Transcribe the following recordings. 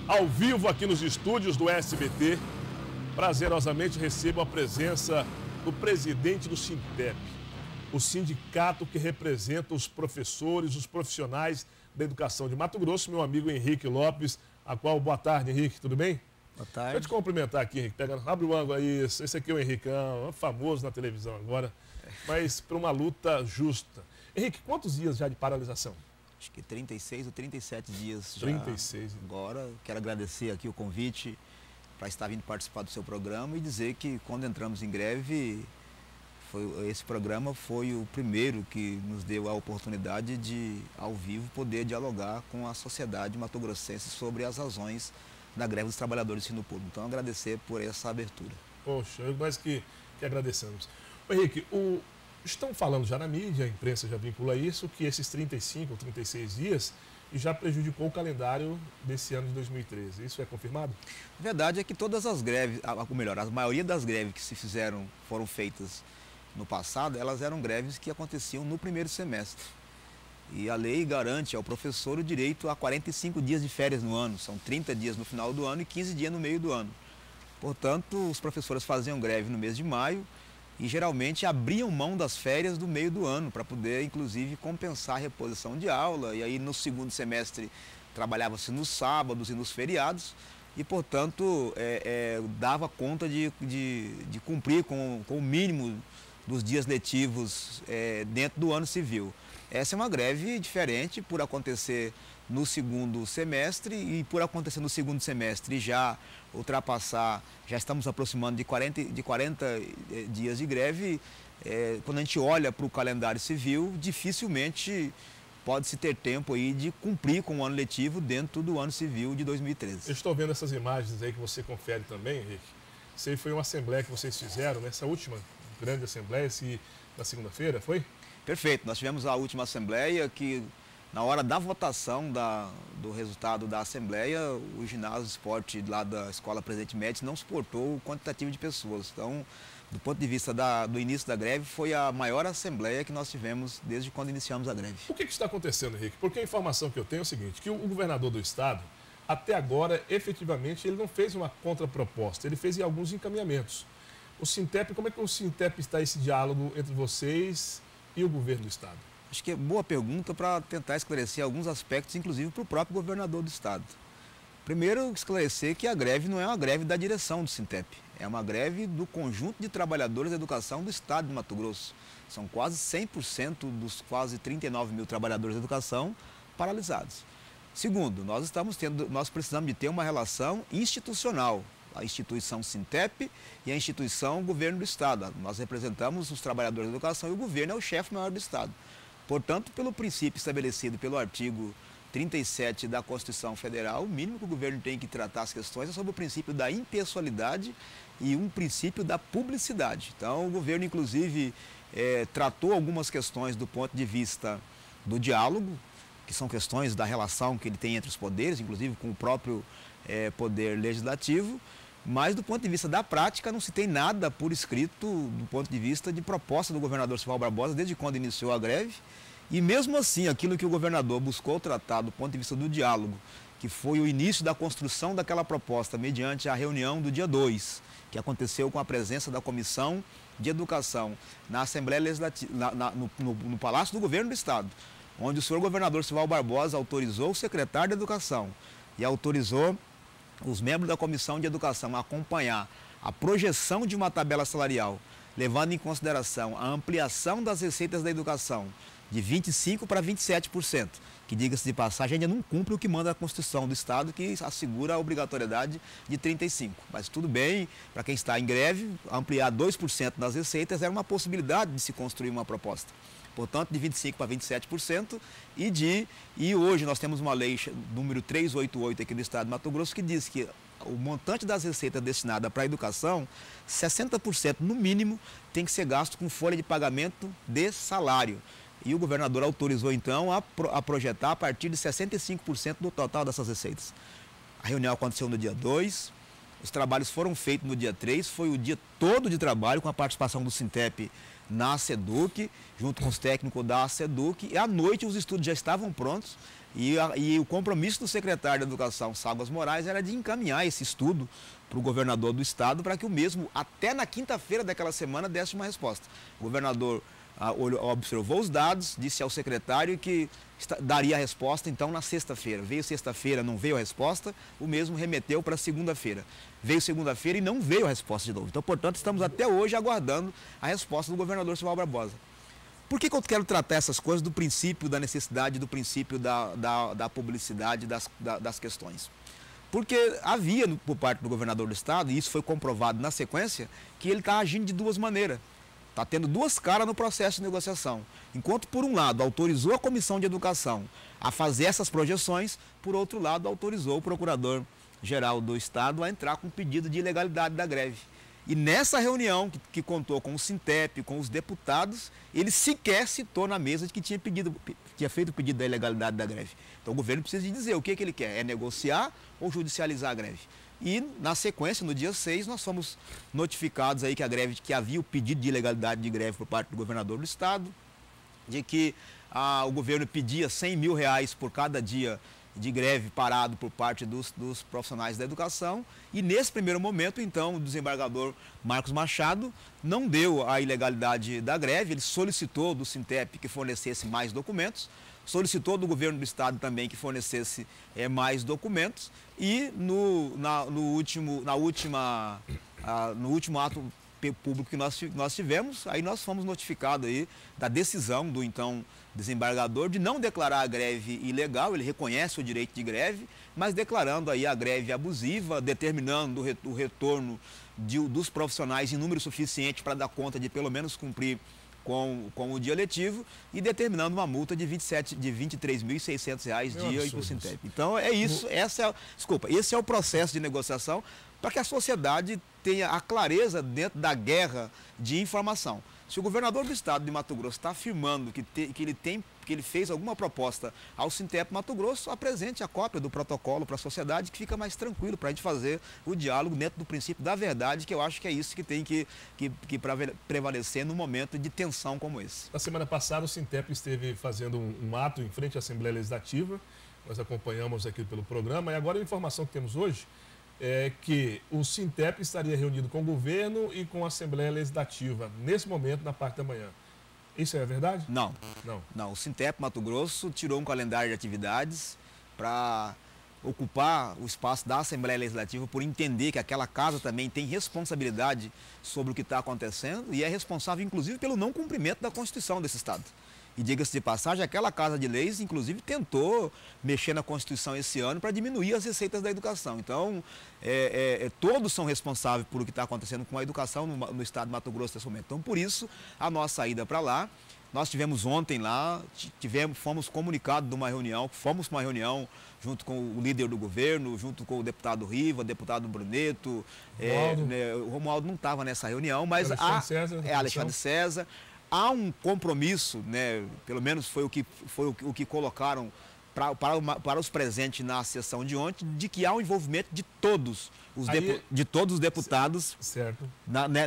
ao vivo aqui nos estúdios do SBT. Prazerosamente recebo a presença do presidente do Sintep, o sindicato que representa os professores, os profissionais da educação de Mato Grosso, meu amigo Henrique Lopes, a qual, boa tarde, Henrique, tudo bem? Boa tarde. Deixa eu te cumprimentar aqui, Henrique. Abre o ângulo aí, esse aqui é o Henricão, famoso na televisão agora, mas para uma luta justa. Henrique, quantos dias já de paralisação? Acho que 36 ou 37 dias já. 36. Agora, quero agradecer aqui o convite para estar vindo participar do seu programa e dizer que quando entramos em greve, esse programa foi o primeiro que nos deu a oportunidade de, ao vivo, poder dialogar com a sociedade matogrossense sobre as razões da greve dos trabalhadores do ensino público. Então, agradecer por essa abertura. Poxa, nós que agradecemos. Ô, Henrique, estão falando já na mídia, a imprensa já vincula isso, que esses 35 ou 36 dias já prejudicou o calendário desse ano de 2013. Isso é confirmado? A verdade é que todas as greves, ou melhor, a maioria das greves que foram feitas no passado, elas eram greves que aconteciam no primeiro semestre. E a lei garante ao professor o direito a 45 dias de férias no ano. São 30 dias no final do ano e 15 dias no meio do ano. Portanto, os professores faziam greve no mês de maio e geralmente abriam mão das férias do meio do ano para poder, inclusive, compensar a reposição de aula. E aí, no segundo semestre, trabalhava-se nos sábados e nos feriados e, portanto, dava conta de cumprir com o mínimo dos dias letivos dentro do ano civil. Essa é uma greve diferente por acontecer no segundo semestre e por acontecer no segundo semestre já ultrapassar, já estamos aproximando de 40 dias de greve. Quando a gente olha para o calendário civil, dificilmente pode-se ter tempo aí de cumprir com o ano letivo dentro do ano civil de 2013. Eu estou vendo essas imagens aí que você confere também, Henrique. Isso aí foi uma assembleia que vocês fizeram, nessa última grande assembleia, na segunda-feira, foi? Perfeito, nós tivemos a última assembleia que, na hora da votação do resultado da assembleia, o ginásio de esporte lá da Escola Presidente Médici não suportou o quantitativo de pessoas. Então, do ponto de vista do início da greve, foi a maior assembleia que nós tivemos desde quando iniciamos a greve. O que está acontecendo, Henrique? Porque a informação que eu tenho é o seguinte, que o governador do estado, até agora, efetivamente, ele não fez uma contraproposta, ele fez alguns encaminhamentos. O Sintep, como é que o Sintep está esse diálogo entre vocês e o governo do estado? Acho que é boa pergunta para tentar esclarecer alguns aspectos, inclusive para o próprio governador do estado. Primeiro, esclarecer que a greve não é uma greve da direção do Sintep, é uma greve do conjunto de trabalhadores da educação do estado de Mato Grosso. São quase 100% dos quase 39 mil trabalhadores da educação paralisados. Segundo, nós precisamos de ter uma relação institucional. A instituição Sintep e a instituição Governo do Estado. Nós representamos os trabalhadores da educação e o governo é o chefe maior do Estado. Portanto, pelo princípio estabelecido pelo artigo 37 da Constituição Federal, o mínimo que o governo tem que tratar as questões é sobre o princípio da impessoalidade e um princípio da publicidade. Então, o governo, inclusive, tratou algumas questões do ponto de vista do diálogo, que são questões da relação que ele tem entre os poderes, inclusive com o próprio poder legislativo. Mas, do ponto de vista da prática, não se tem nada por escrito do ponto de vista de proposta do governador Sival Barbosa desde quando iniciou a greve. E, mesmo assim, aquilo que o governador buscou tratar do ponto de vista do diálogo, que foi o início da construção daquela proposta mediante a reunião do dia 2, que aconteceu com a presença da Comissão de Educação na Assembleia Legislativa, no Palácio do Governo do Estado, onde o senhor governador Sival Barbosa autorizou o secretário de Educação e autorizou os membros da Comissão de Educação a acompanhar a projeção de uma tabela salarial, levando em consideração a ampliação das receitas da educação de 25% para 27%, que, diga-se de passagem, ainda não cumpre o que manda a Constituição do Estado, que assegura a obrigatoriedade de 35%. Mas tudo bem, para quem está em greve, ampliar 2% das receitas era uma possibilidade de se construir uma proposta. Portanto, de 25% para 27%, e hoje nós temos uma lei número 388 aqui do estado de Mato Grosso que diz que o montante das receitas destinada para a educação, 60% no mínimo tem que ser gasto com folha de pagamento de salário. E o governador autorizou então a projetar a partir de 65% do total dessas receitas. A reunião aconteceu no dia 2, os trabalhos foram feitos no dia 3, foi o dia todo de trabalho com a participação do Sintep na SEDUC, junto com os técnicos da SEDUC, e à noite os estudos já estavam prontos, e o compromisso do secretário de Educação, Ságuas Moraes, era de encaminhar esse estudo para o governador do estado, para que o mesmo, até na quinta-feira daquela semana, desse uma resposta. O governador observou os dados, disse ao secretário que daria a resposta, então, na sexta-feira. Veio sexta-feira, não veio a resposta, o mesmo remeteu para segunda-feira. Veio segunda-feira e não veio a resposta de novo. Então, portanto, estamos até hoje aguardando a resposta do governador Sival Barbosa. Por que eu quero tratar essas coisas do princípio da necessidade, do princípio da publicidade das questões? Porque havia, por parte do governador do estado, e isso foi comprovado na sequência, que ele está agindo de duas maneiras. Está tendo duas caras no processo de negociação. Enquanto, por um lado, autorizou a Comissão de Educação a fazer essas projeções, por outro lado, autorizou o Procurador-Geral do Estado a entrar com pedido de ilegalidade da greve. E nessa reunião, que contou com o Sintep, com os deputados, ele sequer citou na mesa de que tinha feito o pedido da ilegalidade da greve. Então o governo precisa de dizer o que ele quer, é negociar ou judicializar a greve. E, na sequência, no dia 6, nós fomos notificados aí que havia o pedido de ilegalidade de greve por parte do governador do estado, de que o governo pedia R$100 mil por cada dia de greve parado por parte dos profissionais da educação. E, nesse primeiro momento, então, o desembargador Marcos Machado não deu a ilegalidade da greve, ele solicitou do Sintep que fornecesse mais documentos, solicitou do governo do estado também que fornecesse mais documentos, e no último ato público que nós tivemos, aí nós fomos notificados aí da decisão do então desembargador de não declarar a greve ilegal. Ele reconhece o direito de greve, mas declarando aí a greve abusiva, determinando o retorno dos profissionais em número suficiente para dar conta de pelo menos cumprir com o dia letivo, e determinando uma multa de R$ 23.600 dia para o Sintep. Então é isso, esse é o processo de negociação para que a sociedade tenha a clareza dentro da guerra de informação. Se o governador do estado de Mato Grosso está afirmando que ele fez alguma proposta ao Sintep Mato Grosso, apresente a cópia do protocolo para a sociedade, que fica mais tranquilo para a gente fazer o diálogo dentro do princípio da verdade, que eu acho que é isso que tem que prevalecer num momento de tensão como esse. Na semana passada, o Sintep esteve fazendo um ato em frente à Assembleia Legislativa, nós acompanhamos aqui pelo programa, e agora a informação que temos hoje é que o Sintep estaria reunido com o governo e com a Assembleia Legislativa, nesse momento, na parte da manhã. Isso é verdade? Não. O Sintep Mato Grosso tirou um calendário de atividades para ocupar o espaço da Assembleia Legislativa, por entender que aquela casa também tem responsabilidade sobre o que está acontecendo e é responsável, inclusive, pelo não cumprimento da Constituição desse estado. E, diga-se de passagem, aquela Casa de Leis, inclusive, tentou mexer na Constituição esse ano para diminuir as receitas da educação. Então, todos são responsáveis por o que está acontecendo com a educação no estado de Mato Grosso nesse momento. Então, por isso, a nossa ida para lá. Nós tivemos ontem lá, fomos comunicados de uma reunião, fomos para uma reunião junto com o líder do governo, junto com o deputado Riva, deputado Bruneto. O Romualdo não estava nessa reunião, mas Alexandre César. Há um compromisso, né, pelo menos foi o que colocaram para os presentes na sessão de ontem, de que há um envolvimento de todos os deputados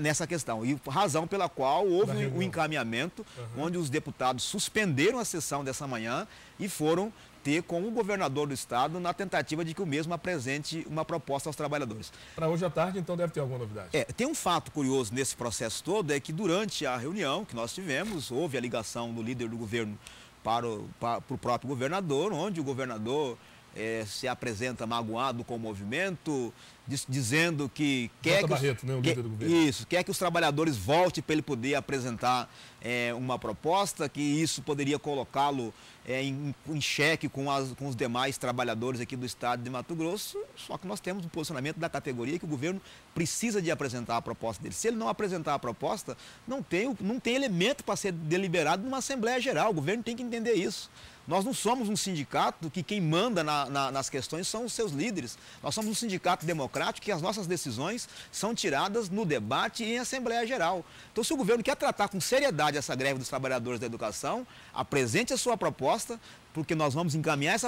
nessa questão. E razão pela qual houve um encaminhamento, onde os deputados suspenderam a sessão dessa manhã e foram ter com o governador do estado na tentativa de que o mesmo apresente uma proposta aos trabalhadores. Para hoje à tarde, então, deve ter alguma novidade? Tem um fato curioso nesse processo todo, é que durante a reunião que nós tivemos, houve a ligação do líder do governo para o próprio governador, onde o governador se apresenta magoado com o movimento, dizendo que quer que, Barreto, né, o líder do governo. Quer que os trabalhadores voltem para ele poder apresentar uma proposta, que isso poderia colocá-lo em xeque com os demais trabalhadores aqui do estado de Mato Grosso. Só que nós temos um posicionamento da categoria que o governo precisa de apresentar a proposta dele. Se ele não apresentar a proposta, não tem elemento para ser deliberado numa Assembleia Geral. O governo tem que entender isso. Nós não somos um sindicato que quem manda nas questões são os seus líderes. Nós somos um sindicato democrático que as nossas decisões são tiradas no debate e em Assembleia Geral. Então, se o governo quer tratar com seriedade essa greve dos trabalhadores da educação, apresente a sua proposta, porque nós vamos encaminhar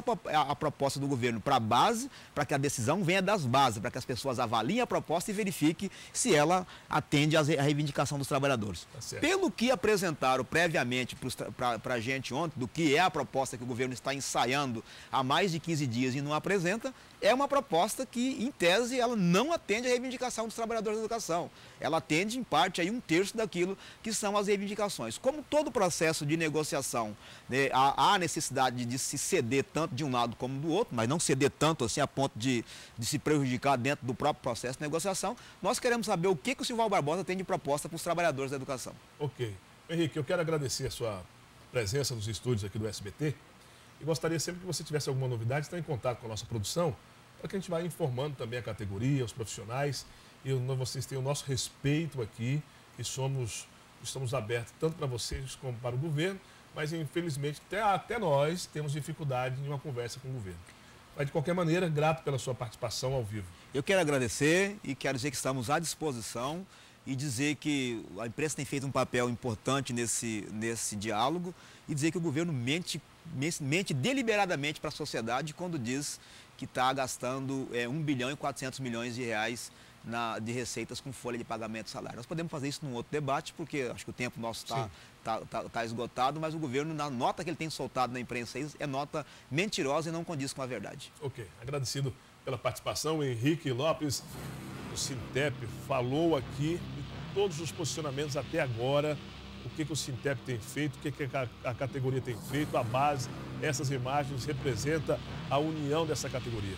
a proposta do governo para a base, para que a decisão venha das bases, para que as pessoas avaliem a proposta e verifiquem se ela atende à reivindicação dos trabalhadores. Tá. Pelo que apresentaram previamente para a gente ontem, do que é a proposta que o governo está ensaiando há mais de 15 dias e não apresenta, é uma proposta que, em tese, ela não atende à reivindicação dos trabalhadores da educação. Ela atende, em parte, aí 1/3 daquilo que são as reivindicações. Como todo processo de negociação, né, há necessidade de se ceder tanto de um lado como do outro, mas não ceder tanto assim a ponto de se prejudicar dentro do próprio processo de negociação, nós queremos saber o que o Silval Barbosa tem de proposta para os trabalhadores da educação. Ok. Henrique, eu quero agradecer a sua presença nos estúdios aqui do SBT e gostaria sempre que você tivesse alguma novidade, estar em contato com a nossa produção, para que a gente vá informando também a categoria, os profissionais, e vocês têm o nosso respeito aqui, e estamos abertos tanto para vocês como para o governo, mas infelizmente até nós temos dificuldade em uma conversa com o governo. Mas de qualquer maneira, grato pela sua participação ao vivo. Eu quero agradecer e quero dizer que estamos à disposição e dizer que a imprensa tem feito um papel importante nesse diálogo e dizer que o governo mente deliberadamente para a sociedade quando diz que está gastando 1 bilhão e 400 milhões de reais de receitas com folha de pagamento de salário. Nós podemos fazer isso num outro debate, porque acho que o tempo nosso está esgotado, mas o governo, na nota que ele tem soltado na imprensa, é nota mentirosa e não condiz com a verdade. Ok, agradecido pela participação. Henrique Lopes, do Sintep, falou aqui de todos os posicionamentos até agora, o que o Sintep tem feito, o que a categoria tem feito, a base. Essas imagens representam a união dessa categoria.